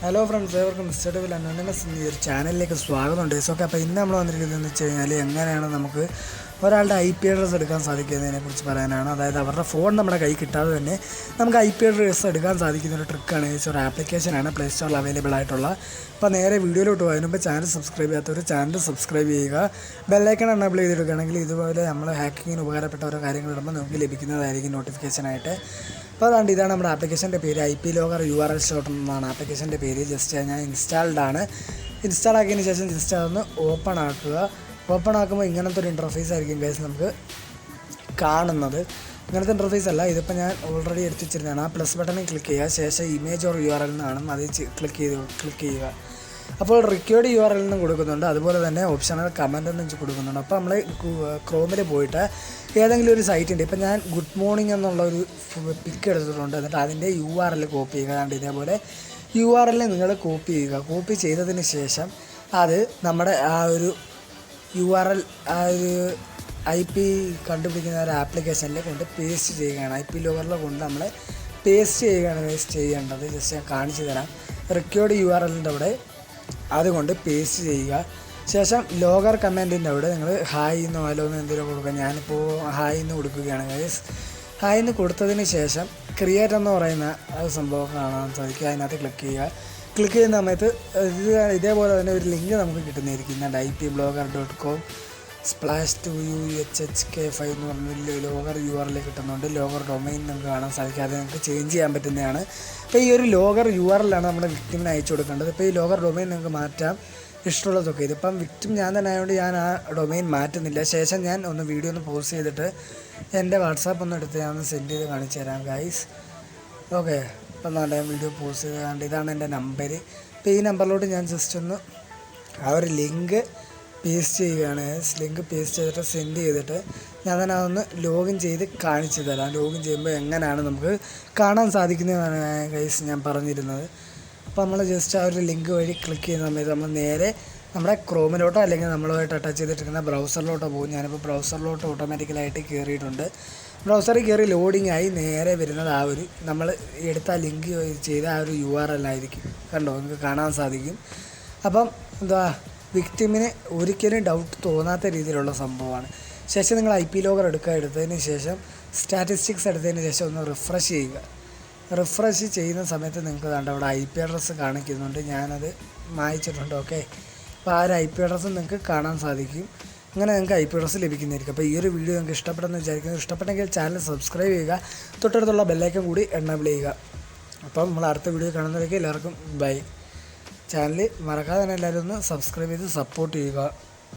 Hello friends, ഏവർക്കും mister devil anonymous എന്ന ഈ ഒരു ചാനലിലേക്ക് സ്വാഗതമുണ്ട്. ഓക്കെ, അപ്പോൾ ഇന്ന് നമ്മൾ വന്നിരിക്കുന്നതെന്ന് വെച്ച് കഴിഞ്ഞാൽ എങ്ങനെയാണ് നമുക്ക് ഒരാളുടെ IP അഡ്രസ്സ് എടുക്കാൻ സാധിക്കുന്നതിനെക്കുറിച്ച് പറയാനാണ്. അതായത് അവരുടെ ഫോൺ നമ്മുടെ കൈ കിട്ടാതെ തന്നെ നമുക്ക് IP അഡ്രസ്സ് എടുക്കാൻ സാധിക്കുന്ന ഒരു ട്രിക്കാണ്. ഒരു ആപ്ലിക്കേഷനാണ് പ്ലേ സ്റ്റോറിൽ അവൈലബിൾ ആയിട്ടുള്ള. അപ്പോൾ നേരെ വീഡിയോയിലോട്ട് പോകും. അതിനുമ്പോൾ ചാനൽ സബ്സ്ക്രൈബ് ചെയ്യാത്തവർ ചാനൽ സബ്സ്ക്രൈബ് ചെയ്യുക. ബെല്ലൈക്കൺ എനേബിൾ ചെയ്തെടുക്കുകയാണെങ്കിൽ ഇതുപോലെ നമ്മൾ ഹാക്കിങ്ങിന് ഉപകാരപ്പെട്ട ഓരോ കാര്യങ്ങൾ ഇടുമ്പോൾ നമുക്ക് ലഭിക്കുന്നതായിരിക്കും നോട്ടിഫിക്കേഷനായിട്ട്. അപ്പോൾ അതുകൊണ്ട് ഇതാണ് നമ്മുടെ ആപ്ലിക്കേഷൻ്റെ പേര്. IP ലോഗർ URL ഷോട്ട് എന്നാണ് ആപ്ലിക്കേഷൻ്റെ പേര്. ജസ്റ്റ് ഞാൻ ഇൻസ്റ്റാൾഡ് ആണ്. ഇൻസ്റ്റാൾ ആക്കിയതിന് ശേഷം ജസ്റ്റ് അതൊന്ന് ഓപ്പൺ ആക്കുക. ഓപ്പൺ ആക്കുമ്പോൾ ഇങ്ങനത്തെ ഒരു ഇൻ്റർഫേസ് ആയിരിക്കും ഗൈസ് നമുക്ക് കാണുന്നത്. ഇങ്ങനത്തെ ഇൻ്റർഫേസ് അല്ല, ഇതിപ്പോൾ ഞാൻ ഓൾറെഡി എടുത്ത് വെച്ചിരുന്നതാണ്. ആ പ്ലസ് ബട്ടണിൽ ക്ലിക്ക് ചെയ്യുക. ശേഷം ഇമേജ് ഓർ URL എന്നാണ് അത് ക്ലിക്ക് ചെയ്യുക. അപ്പോൾ റിക്വേർഡ് URL എന്നും കൊടുക്കുന്നുണ്ട്, അതുപോലെ തന്നെ ഓപ്ഷണൽ കമൻ്റ് എന്നും കൊടുക്കുന്നുണ്ട്. അപ്പോൾ നമ്മൾ ക്രോമിൽ പോയിട്ട് ഏതെങ്കിലും ഒരു സൈറ്റ് ഉണ്ട്. ഇപ്പോൾ ഞാൻ ഗുഡ് മോർണിംഗ് എന്നുള്ളൊരു പിക്ക് എടുത്തിട്ടുണ്ട്. എന്നിട്ട് അതിൻ്റെ URL കോപ്പി ചെയ്യുക. അതുകൊണ്ട് ഇതേപോലെ URL നിങ്ങൾ കോപ്പി ചെയ്യുക. കോപ്പി ചെയ്തതിന് ശേഷം അത് നമ്മുടെ ആ ഒരു URL ആ ഒരു IP കണ്ടുപിടിക്കുന്ന ഒരു ആപ്ലിക്കേഷനിൽ കൊണ്ട് പേസ്റ്റ് ചെയ്യുകയാണ്. IP ലോഗറിൽ കൊണ്ട് നമ്മൾ പേസ്റ്റ് ചെയ്യുകയാണ് ചെയ്യേണ്ടത്. ജസ്റ്റ് ഞാൻ കാണിച്ചു തരാം. റിക്വേർഡ് URLൻ്റെ അവിടെ അതുകൊണ്ട് പേസ്റ്റ് ചെയ്യുക. ശേഷം ലോഗർ കമാൻഡിൻ്റെ അവിടെ നിങ്ങൾ ഹായ് എന്നോ ഹലോ എന്ന് എന്തെങ്കിലും കൊടുക്കുക. ഞാനിപ്പോൾ ഹായ് എന്ന് കൊടുക്കുകയാണ് ഗൈസ്. ഹായ് എന്ന് കൊടുത്തതിന് ശേഷം ക്രിയേറ്റ് എന്ന് പറയുന്ന സംഭവം കാണാൻ സാധിക്കുക. അതിനകത്ത് ക്ലിക്ക് ചെയ്യുക. ക്ലിക്ക് ചെയ്യുന്ന സമയത്ത് ഇതേപോലെ തന്നെ ഒരു ലിങ്ക് നമുക്ക് കിട്ടുന്നതായിരിക്കും. ipblogger.com/2uhhk5 എന്ന് പറഞ്ഞ ലോഗർ URL കിട്ടുന്നുണ്ട്. ലോഗർ ഡൊമൈൻ നമുക്ക് കാണാൻ സാധിക്കും. അത് നിങ്ങൾക്ക് ചേഞ്ച് ചെയ്യാൻ പറ്റുന്നതാണ്. അപ്പോൾ ഈ ഒരു ലോഗർ URL ആണ് നമ്മുടെ വിക്ടിമിന് അയച്ചു കൊടുക്കേണ്ടത്. ഇപ്പോൾ ഈ ലോഗർ ഡൊമൈൻ നിങ്ങൾക്ക് മാറ്റാം ഇഷ്ടമുള്ളതൊക്കെ. ഇതിപ്പം വിക്ടിം ഞാൻ തന്നെ ആയതുകൊണ്ട് ഞാൻ ആ ഡൊമൈൻ മാറ്റുന്നില്ല. ശേഷം ഞാൻ ഒന്ന് വീഡിയോ ഒന്ന് പോസ്റ്റ് ചെയ്തിട്ട് എൻ്റെ വാട്സാപ്പ് ഒന്ന് എടുത്ത് ഞാൻ ഒന്ന് സെൻഡ് ചെയ്ത് കാണിച്ചു തരാം ഗൈസ്. ഓക്കെ, ഇപ്പം നല്ല വീഡിയോ പോസ്റ്റ് ചെയ്ത് കണ്ട് ഇതാണ് എൻ്റെ നമ്പർ. ഇപ്പോൾ ഈ നമ്പറിലോട്ട് ഞാൻ ജസ്റ്റ് ഒന്ന് ആ ഒരു ലിങ്ക് പേസ്റ്റ് ചെയ്യുകയാണ്. ലിങ്ക് പേസ്റ്റ് ചെയ്തിട്ട് സെൻഡ് ചെയ്തിട്ട് ഞാൻ തന്നെ അതൊന്ന് ലോഗിൻ ചെയ്ത് കാണിച്ചു തരാം. ലോഗിൻ ചെയ്യുമ്പോൾ എങ്ങനെയാണ് നമുക്ക് കാണാൻ സാധിക്കുന്നതാണ് ഗൈസ് ഞാൻ പറഞ്ഞിരുന്നത്. അപ്പോൾ നമ്മൾ ജസ്റ്റ് ആ ഒരു ലിങ്ക് വഴി ക്ലിക്ക് ചെയ്യുന്ന സമയത്ത് നമ്മൾ നേരെ നമ്മുടെ ക്രോമിലോട്ടോ അല്ലെങ്കിൽ നമ്മളുമായിട്ട് അറ്റാച്ച് ചെയ്തിട്ടിരിക്കുന്ന ബ്രൗസറിലോട്ടോ പോകും. ഞാനിപ്പോൾ ബ്രൗസറിലോട്ട് ഓട്ടോമാറ്റിക്കലായിട്ട് കയറിയിട്ടുണ്ട്. ബ്രൗസറിൽ കയറി ലോഡിങ് ആയി നേരെ വരുന്നത് ആ ഒരു നമ്മൾ എടുത്ത ലിങ്ക് ചെയ്ത ആ ഒരു URL ആയിരിക്കും. കണ്ടോ, നിങ്ങൾക്ക് കാണാൻ സാധിക്കും. അപ്പം എന്താ വിക്ടിമിന് ഒരിക്കലും ഡൗട്ട് തോന്നാത്ത രീതിയിലുള്ള സംഭവമാണ്. ശേഷം നിങ്ങൾ IP ലോഗർ എടുത്തതിന് ശേഷം സ്റ്റാറ്റിസ്റ്റിക്സ് എടുത്തതിന് ശേഷം ഒന്ന് റിഫ്രഷ് ചെയ്യുക. റിഫ്രഷ് ചെയ്യുന്ന സമയത്ത് നിങ്ങൾക്ക് കണ്ട അവിടെ IP അഡ്രസ്സ് കാണിക്കുന്നുണ്ട്. ഞാനത് മായിച്ചിട്ടുണ്ട്. ഓക്കെ, അപ്പോൾ ആ ഒരു IP അഡ്രസ്സ് നിങ്ങൾക്ക് കാണാൻ സാധിക്കും. അങ്ങനെ നിങ്ങൾക്ക് IP അഡ്രസ്സ് ലഭിക്കുന്നതായിരിക്കും. അപ്പോൾ ഈ ഒരു വീഡിയോ നിങ്ങൾക്ക് ഇഷ്ടപ്പെടുമെന്ന് വിചാരിക്കുന്നു. ഇഷ്ടപ്പെട്ടെങ്കിൽ ചാനൽ സബ്സ്ക്രൈബ് ചെയ്യുക. തൊട്ടടുത്തുള്ള ബെല്ലൈക്കൺ കൂടി എനേബിൾ ചെയ്യുക. അപ്പം നമ്മൾ അടുത്ത വീഡിയോ കാണുന്നവരേക്ക് എല്ലാവർക്കും ബൈ. ചാനൽ മറക്കാതെ തന്നെ എല്ലാവരും ഒന്ന് സബ്സ്ക്രൈബ് ചെയ്ത് സപ്പോർട്ട് ചെയ്യുക.